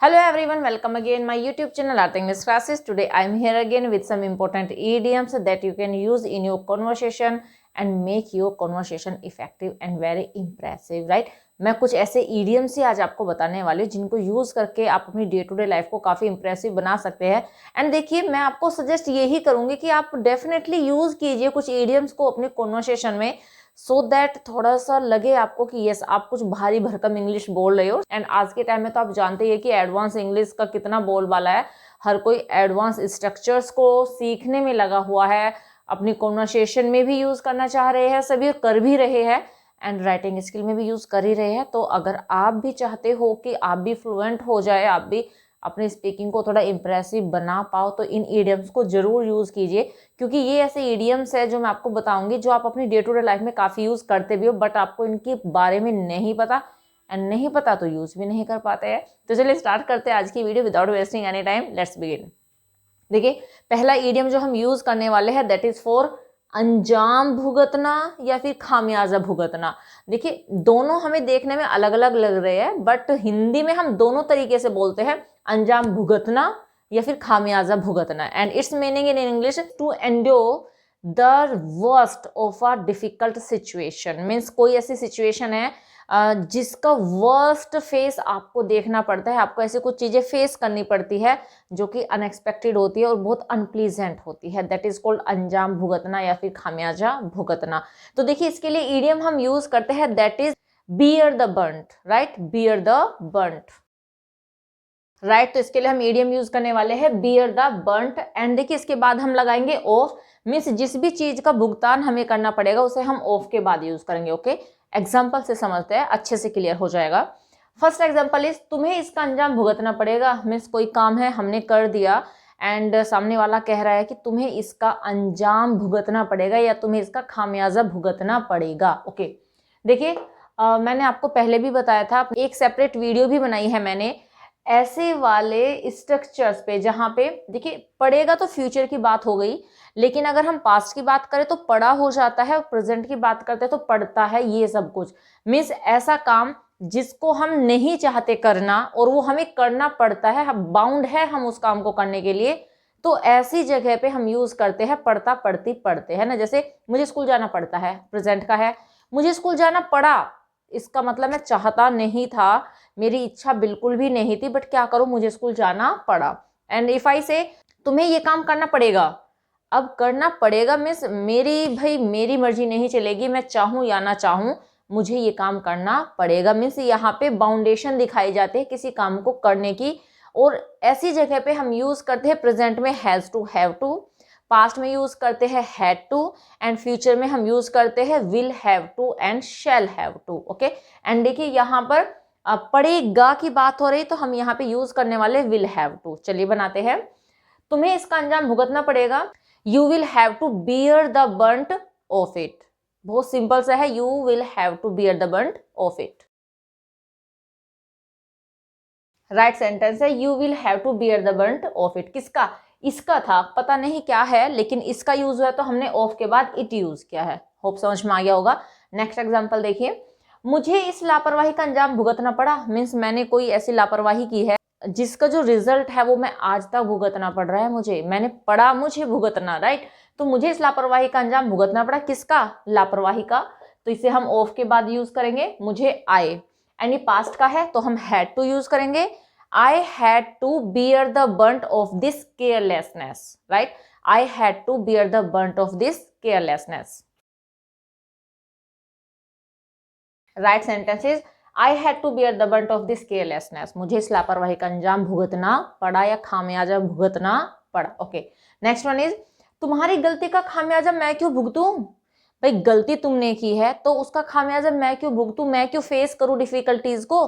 Hello everyone, welcome again my YouTube channel Art English Classes. Today I am here again with some important idioms that you can use in your conversation and make your conversation effective and very impressive, right? मैं कुछ ऐसे idioms ही आज आपको बताने वाली हूँ जिनको use करके आप अपनी डे टू डे लाइफ को काफी इंप्रेसिव बना सकते हैं। एंड देखिए, मैं आपको सजेस्ट यही करूंगी कि आप डेफिनेटली यूज कीजिए कुछ idioms को अपनी कॉन्वर्सेशन में, सो दैट थोड़ा सा लगे आपको कि यस आप कुछ भारी भरकम इंग्लिश बोल रहे हो। एंड आज के टाइम में तो आप जानते हैं कि एडवांस इंग्लिश का कितना बोलबाला है। हर कोई एडवांस स्ट्रक्चर्स को सीखने में लगा हुआ है, अपनी कॉन्वर्सेशन में भी यूज करना चाह रहे हैं, सभी कर भी रहे हैं एंड राइटिंग स्किल में भी यूज कर ही रहे हैं। तो अगर आप भी चाहते हो कि आप भी फ्लुएंट हो जाए, आप भी अपनी स्पीकिंग को थोड़ा इम्प्रेसिव बना पाओ, तो इन ईडियम्स को जरूर यूज कीजिए, क्योंकि ये ऐसे ईडियम्स है जो मैं आपको बताऊंगी जो आप अपनी डे टू डे लाइफ में काफी यूज करते भी हो, बट आपको इनके बारे में नहीं पता, एंड नहीं पता तो यूज भी नहीं कर पाते हैं। तो चलिए स्टार्ट करते हैं आज की video without wasting any time. Let's begin. देखिए, पहला ईडियम जो हम यूज करने वाले हैं दैट इज फॉर अंजाम भुगतना या फिर खामियाजा भुगतना। देखिए, दोनों हमें देखने में अलग अलग लग रहे हैं, बट हिंदी में हम दोनों तरीके से बोलते हैं, अंजाम भुगतना या फिर खामियाजा भुगतना। And its meaning in English to endure the worst of a difficult situation. Means कोई ऐसी सिचुएशन है जिसका वर्स्ट फेस आपको देखना पड़ता है, आपको ऐसी कुछ चीजें फेस करनी पड़ती है जो कि अनएक्सपेक्टेड होती है और बहुत अनप्लीजेंट होती है। दैट इज कॉल्ड अंजाम भुगतना या फिर खामियाजा भुगतना। तो देखिए, इसके लिए ईडियम हम यूज करते हैं that is beer the burnt, right? Beer the burnt, right? तो इसके लिए हम ईडियम यूज करने वाले हैं बियर द बर्न्ट। एंड देखिए, इसके बाद हम लगाएंगे ऑफ। मीन्स जिस भी चीज का भुगतान हमें करना पड़ेगा उसे हम ऑफ के बाद यूज करेंगे। ओके, एग्जाम्पल से समझते हैं, अच्छे से क्लियर हो जाएगा। फर्स्ट एग्जाम्पल इज तुम्हें इसका अंजाम भुगतना पड़ेगा। मीन्स कोई काम है, हमने कर दिया एंड सामने वाला कह रहा है कि तुम्हें इसका अंजाम भुगतना पड़ेगा या तुम्हें इसका खामियाजा भुगतना पड़ेगा। ओके, देखिए, मैंने आपको पहले भी बताया था, एक सेपरेट वीडियो भी बनाई है मैंने ऐसे वाले स्ट्रक्चर्स पे, जहां पे देखिए पढ़ेगा तो फ्यूचर की बात हो गई, लेकिन अगर हम पास्ट की बात करें तो पढ़ा हो जाता है, और प्रेजेंट की बात करते हैं तो पढ़ता है। ये सब कुछ मीन्स ऐसा काम जिसको हम नहीं चाहते करना और वो हमें करना पड़ता है, बाउंड है हम उस काम को करने के लिए, तो ऐसी जगह पे हम यूज करते हैं पढ़ता पढ़ती पढ़ते, है ना। जैसे मुझे स्कूल जाना पड़ता है, प्रेजेंट का है, मुझे स्कूल जाना पड़ा, इसका मतलब मैं चाहता नहीं था, मेरी इच्छा बिल्कुल भी नहीं थी, बट क्या करूं, मुझे स्कूल जाना पड़ा। एंड इफ आई से तुम्हें ये काम करना पड़ेगा, अब करना पड़ेगा मीन्स मेरी मर्जी नहीं चलेगी, मैं चाहूं या ना चाहूं मुझे ये काम करना पड़ेगा। मीन्स यहाँ पे बाउंडेशन दिखाई जाती है किसी काम को करने की, और ऐसी जगह पे हम यूज करते हैं प्रेजेंट में has to, have to, past में यूज करते हैं हैड टू, एंड फ्यूचर में हम यूज करते हैं will have to and shall have to. Okay, and देखिए यहाँ पर पड़ेगा की बात हो रही, तो हम यहाँ पे यूज करने वाले विल हैव टू। चलिए बनाते हैं, तुम्हें इसका अंजाम भुगतना पड़ेगा, you will have to bear the burnt of it. बहुत सिंपल सा है, you will have to bear the burnt of it. Right sentence है, you will have to bear the burnt of it. किसका? इसका था, पता नहीं क्या है, लेकिन इसका यूज हुआ तो हमने ऑफ के बाद इट यूज किया है। होप समझ में आ गया होगा। नेक्स्ट एग्जांपल देखिए, मुझे इस लापरवाही का अंजाम भुगतना पड़ा। मीन्स मैंने कोई ऐसी लापरवाही की है जिसका जो रिजल्ट है वो मैं आज तक भुगतना पड़ रहा है, मुझे, मैंने पढ़ा, मुझे भुगतना, राइट? तो मुझे इस लापरवाही का अंजाम भुगतना पड़ा। किसका? लापरवाही का। तो इसे हम ऑफ के बाद यूज करेंगे, मुझे आए। एंड ये पास्ट का है तो हम हैड टू यूज करेंगे, I had to bear the brunt of this carelessness, right? I had to bear the brunt of this carelessness. Right sentence is I had to bear the brunt of this carelessness. मुझे इस लापरवाही का अंजाम भुगतना पड़ा या खामियाजा भुगतना पड़ा। ओके, नेक्स्ट वन इज तुम्हारी गलती का खामियाजा मैं क्यों भुगतूं? भाई, गलती तुमने की है तो उसका खामियाजा मैं क्यों भुगतूं, मैं क्यों फेस करूं डिफिकल्टीज को?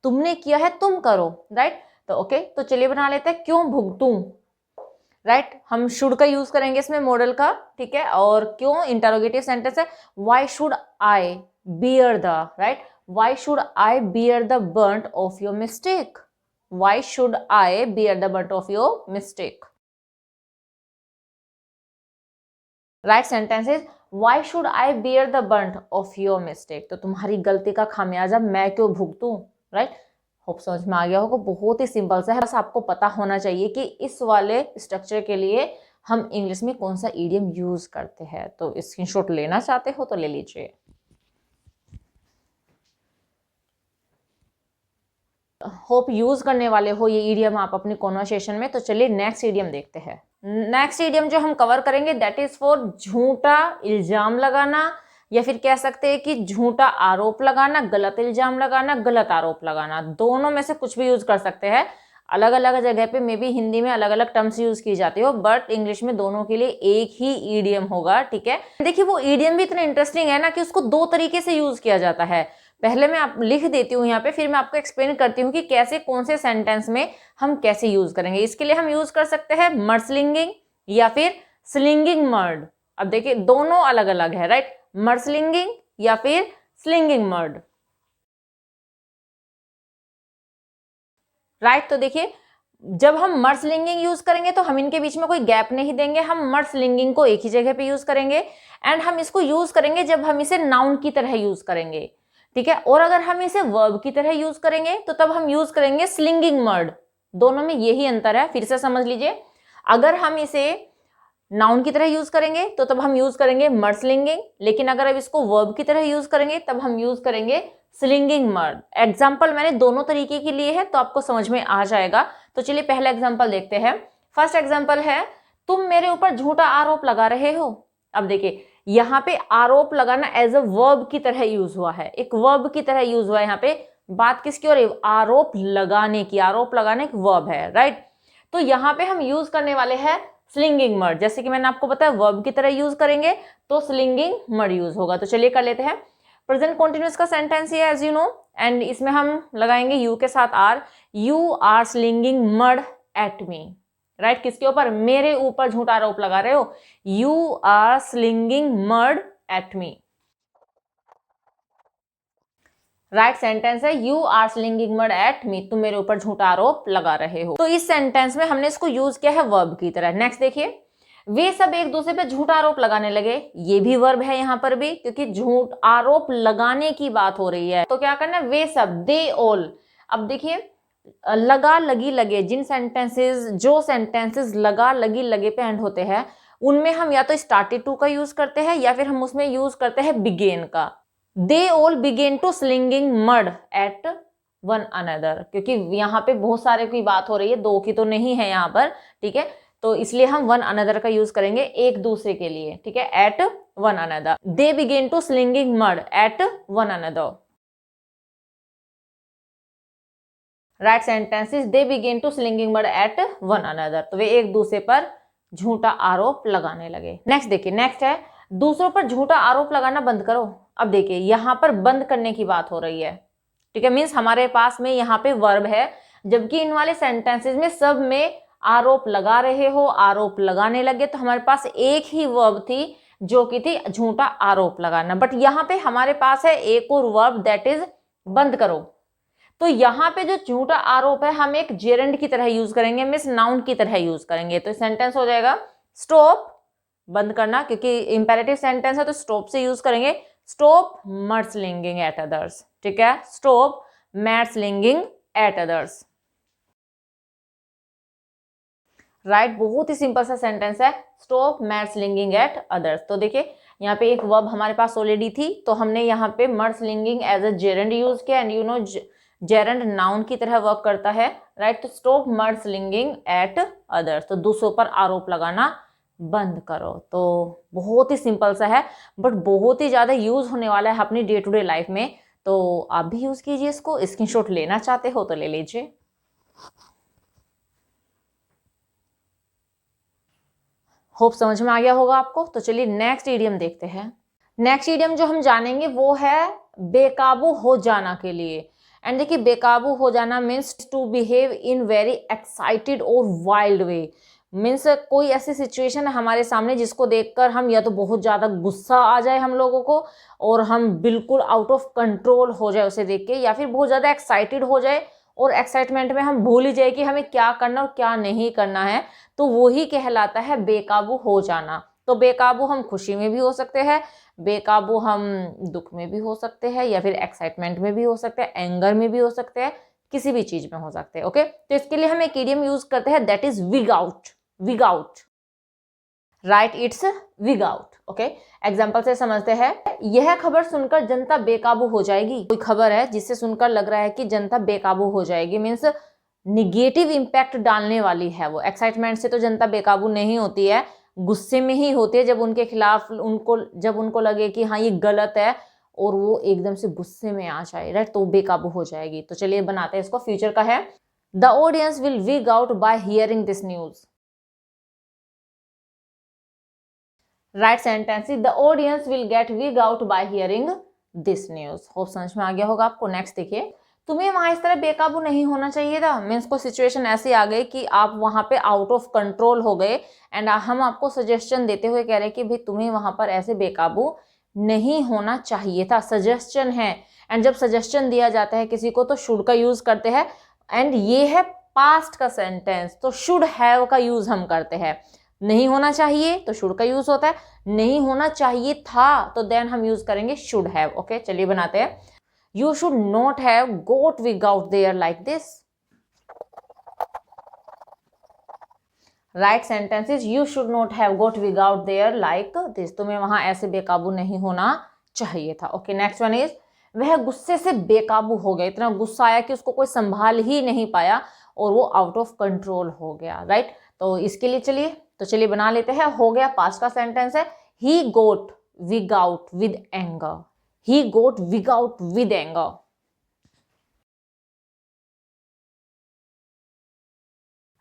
तुमने किया है, तुम करो, राइट? तो ओके, तो चलिए बना लेते हैं, क्यों भुगतूं, राइट? हम शुड का यूज करेंगे इसमें, मॉडल का, ठीक है। और क्यों इंटरोगेटिव सेंटेंस है, why should I bear the, right? Why should I beer the burnt of your mistake? Why should I beer the burnt of your mistake? Right sentence is why should I beer the burnt of your mistake? तो तुम्हारी गलती का खामियाजा मैं क्यों भुगतूं, right? Hope समझ में आ गया होगा, बहुत ही सिंपल सा है, बस आपको पता होना चाहिए कि इस वाले स्ट्रक्चर के लिए हम इंग्लिश में कौन सा ईडियम यूज करते हैं। तो स्क्रीनशॉट लेना चाहते हो तो ले लीजिए। होप यूज करने वाले हो ये ईडियम आप अपनी कॉन्वर्सेशन में। तो चलिए नेक्स्ट ईडियम देखते हैं। नेक्स्ट ईडियम जो हम कवर करेंगे दैट इज फॉर झूठा इल्जाम लगाना, या फिर कह सकते हैं कि झूठा आरोप लगाना, गलत इल्जाम लगाना, गलत आरोप लगाना, दोनों में से कुछ भी यूज कर सकते हैं। अलग अलग जगह पे मे बी हिंदी में अलग अलग टर्म्स यूज की जाती हो, बट इंग्लिश में दोनों के लिए एक ही ईडियम होगा, ठीक है। देखिए वो ईडियम भी इतना इंटरेस्टिंग है ना कि उसको दो तरीके से यूज किया जाता है। पहले मैं आप लिख देती हूँ यहाँ पे, फिर मैं आपको एक्सप्लेन करती हूँ कि कैसे कौन से सेंटेंस में हम कैसे यूज करेंगे। इसके लिए हम यूज कर सकते हैं मर्सलिंगिंग या फिर स्लिंगिंग मर्ड। अब देखिए दोनों अलग अलग है, राइट, मर्सलिंगिंग या फिर स्लिंगिंग मर्ड, राइट। तो देखिए जब हम मर्सलिंगिंग यूज करेंगे तो हम इनके बीच में कोई गैप नहीं देंगे, हम मर्सलिंगिंग को एक ही जगह पे यूज करेंगे। एंड हम इसको यूज करेंगे जब हम इसे नाउन की तरह यूज करेंगे, ठीक है। और अगर हम इसे वर्ब की तरह यूज करेंगे तो तब हम यूज करेंगे स्लिंगिंग मर्ड। दोनों में यही अंतर है, फिर से समझ लीजिए। अगर हम इसे नाउन की तरह यूज करेंगे तो तब हम यूज करेंगे मर्सलिंगिंग, लेकिन अगर अब इसको वर्ब की तरह यूज करेंगे तब हम यूज करेंगे स्लिंगिंग मर्ड। एग्जाम्पल मैंने दोनों तरीके के लिए है तो आपको समझ में आ जाएगा। तो चलिए पहला एग्जाम्पल देखते हैं। फर्स्ट एग्जाम्पल है, तुम मेरे ऊपर झूठा आरोप लगा रहे हो। अब देखिए यहाँ पे आरोप लगाना एज अ वर्ब की तरह यूज हुआ है, एक वर्ब की तरह यूज हुआ है। यहाँ पे बात किसकी हो रही है? आरोप लगाने की। आरोप लगाना एक वर्ब है, राइट। तो यहाँ पे हम यूज करने वाले हैं स्लिंगिंग मर्ड। जैसे कि मैंने आपको बताया वर्ब की तरह यूज करेंगे तो स्लिंगिंग मर्ड यूज होगा। तो चलिए कर लेते हैं। प्रेजेंट कॉन्टिन्यूअस का सेंटेंस ये एज यू नो, एंड इसमें हम लगाएंगे यू के साथ are. You are slinging mud at me, right. किसके ऊपर? मेरे ऊपर झूठा आरोप लगा रहे हो। You are slinging mud at me, right sentence है। You are slinging mud at me, तुम मेरे ऊपर झूठा आरोप लगा रहे हो। तो इस सेंटेंस में हमने इसको यूज किया है वर्ब की तरह। नेक्स्ट देखिए, वे सब एक दूसरे पे झूठा आरोप लगाने लगे। ये भी वर्ब है यहाँ पर भी, क्योंकि झूठ आरोप लगाने की बात हो रही है। तो क्या करना है? वे सब, दे ऑल। अब देखिए लगा लगी लगे, जिन सेंटेंसेस जो सेंटेंसेस लगा लगी लगे पे एंड होते हैं उनमें हम या तो स्टार्टेड टू का यूज करते हैं या फिर हम उसमें यूज करते हैं बिगेन का। They all begin to slinging mud at one another, क्योंकि यहाँ पे बहुत सारे की बात हो रही है, दो की तो नहीं है यहाँ पर, ठीक है। तो इसलिए हम वन अनदर का यूज करेंगे एक दूसरे के लिए, ठीक है। At one another, they begin to slinging mud at one another, right sentences. They begin to slinging mud at one another, तो वे एक दूसरे पर झूठा आरोप लगाने लगे। नेक्स्ट देखिए, नेक्स्ट है दूसरों पर झूठा आरोप लगाना बंद करो। अब देखिए यहाँ पर बंद करने की बात हो रही है, ठीक है। मीन्स हमारे पास में यहाँ पे वर्ब है, जबकि इन वाले सेंटेंसेस में सब में आरोप लगा रहे हो, आरोप लगाने लगे। तो हमारे पास एक ही वर्ब थी जो कि थी झूठा आरोप लगाना, बट यहाँ पे हमारे पास है एक और वर्ब दैट इज बंद करो। तो यहाँ पे जो झूठा आरोप है हम एक जेरेंड की तरह यूज करेंगे, मीन्स नाउन की तरह यूज करेंगे। तो सेंटेंस हो जाएगा स्टॉप, बंद करना, क्योंकि इंपेरेटिव सेंटेंस है तो स्टॉप से यूज करेंगे। स्टॉप मडस्लिंगिंग एट अदर्स, ठीक है। Stop mudslinging at others, right. बहुत ही सिंपल सा सेंटेंस है, स्टॉप मडस्लिंगिंग एट अदर्स। तो देखिए यहाँ पे एक वर्ब हमारे पास ऑलरेडी थी, तो हमने यहाँ पे मडस्लिंगिंग एज अ जेरेंड यूज किया, and you know gerund noun की तरह वर्क करता है, राइट। तो स्टॉप मडस्लिंगिंग एट अदर्स, तो दूसरों पर आरोप लगाना बंद करो। तो बहुत ही सिंपल सा है, बट बहुत ही ज़्यादा यूज होने वाला है अपनी डे टू डे लाइफ में। तो आप भी यूज कीजिए इसको। स्क्रीनशॉट लेना चाहते हो तो ले लीजिए। होप समझ में आ गया होगा आपको। तो चलिए नेक्स्ट इडियम देखते हैं। नेक्स्ट इडियम जो हम जानेंगे वो है बेकाबू हो जाना के लिए। एंड देखिए बेकाबू हो जाना means to behave in very excited और वाइल्ड वे। मीन्स कोई ऐसी सिचुएशन है हमारे सामने जिसको देखकर हम या तो बहुत ज़्यादा गुस्सा आ जाए हम लोगों को, और हम बिल्कुल आउट ऑफ कंट्रोल हो जाए उसे देख के, या फिर बहुत ज़्यादा एक्साइटेड हो जाए और एक्साइटमेंट में हम भूल ही जाए कि हमें क्या करना और क्या नहीं करना है। तो वही कहलाता है बेकाबू हो जाना। तो बेकाबू हम खुशी में भी हो सकते हैं, बेकाबू हम दुख में भी हो सकते हैं, या फिर एक्साइटमेंट में भी हो सकते हैं, एंगर में भी हो सकते हैं, किसी भी चीज में हो सकते हैं। ओके, तो इसके लिए हम एक इडियम यूज करते हैं, that is wig out. Wig out, right, it's wig out. Okay, example से समझते हैं। यह खबर सुनकर जनता बेकाबू हो जाएगी। कोई खबर है जिससे सुनकर लग रहा है कि जनता बेकाबू हो जाएगी, मीन्स निगेटिव इंपैक्ट डालने वाली है वो। एक्साइटमेंट से तो जनता बेकाबू नहीं होती है, गुस्से में ही होती है, जब उनके खिलाफ जब उनको लगे कि हाँ ये गलत है और वो एकदम से गुस्से में आ जाए, राइट, तो बेकाबू हो जाएगी। तो चलिए बनाते हैं इसको, फ्यूचर का है। The audience will wig out by hearing this news. Right sentence is the audience will get wig out by hearing this news. Hope समझ में आ गया होगा आपको। नेक्स्ट देखिए, तुम्हें वहां इस तरह बेकाबू नहीं होना चाहिए था। मीन्स को सिचुएशन ऐसी आ गई कि आप वहां पे आउट ऑफ कंट्रोल हो गए एंड हम आपको सजेशन देते हुए कह रहे हैं कि भाई तुम्हें वहां पर ऐसे बेकाबू नहीं होना चाहिए था। सजेशन है, एंड जब सजेशन दिया जाता है किसी को तो शुड का यूज करते हैं, एंड ये है पास्ट का सेंटेंस, तो शुड हैव का यूज हम करते हैं। नहीं होना चाहिए तो शुड का यूज होता है, नहीं होना चाहिए था तो देन हम यूज करेंगे शुड हैव। ओके, चलिए बनाते हैं। You should not have got wig out there like this. Right sentence is you should not have got wig out there like this. तुम्हें वहां ऐसे बेकाबू नहीं होना चाहिए था। ओके, नेक्स्ट वन इज वह गुस्से से बेकाबू हो गया। इतना गुस्सा आया कि उसको कोई संभाल ही नहीं पाया और वो आउट ऑफ कंट्रोल हो गया। राइट, तो इसके लिए चलिए बना लेते हैं। हो गया, पास्ट का सेंटेंस है। He got wig out with anger. He got wig out with anger.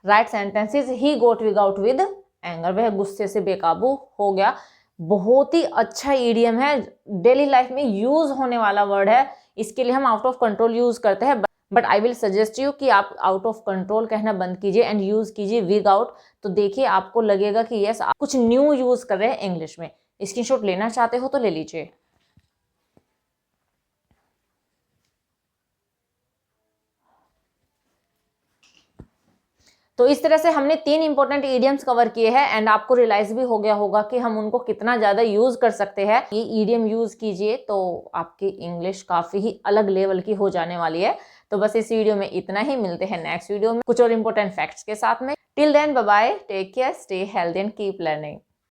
Right sentence is he got wig out with anger. वह गुस्से से बेकाबू हो गया। बहुत ही अच्छा इडियम है, डेली लाइफ में यूज होने वाला वर्ड है। इसके लिए हम आउट ऑफ कंट्रोल यूज करते हैं, but I will suggest you कि आप आउट ऑफ कंट्रोल कहना बंद कीजिए एंड यूज कीजिए विग आउट। तो देखिए आपको लगेगा कि यस आप कुछ न्यू यूज कर रहे हैं इंग्लिश में। स्क्रीनशॉट लेना चाहते हो तो ले लीजिए। तो इस तरह से हमने 3 इंपॉर्टेंट इडियम्स कवर किए हैं एंड आपको रियलाइज भी हो गया होगा कि हम उनको कितना ज्यादा यूज कर सकते हैं। ये इडियम यूज कीजिए तो आपकी इंग्लिश काफी ही अलग लेवल की हो जाने वाली है। तो बस इस वीडियो में इतना ही, मिलते हैं नेक्स्ट वीडियो में कुछ और इंपॉर्टेंट फैक्ट्स के साथ में। Till then bye bye, take care, stay healthy and keep learning.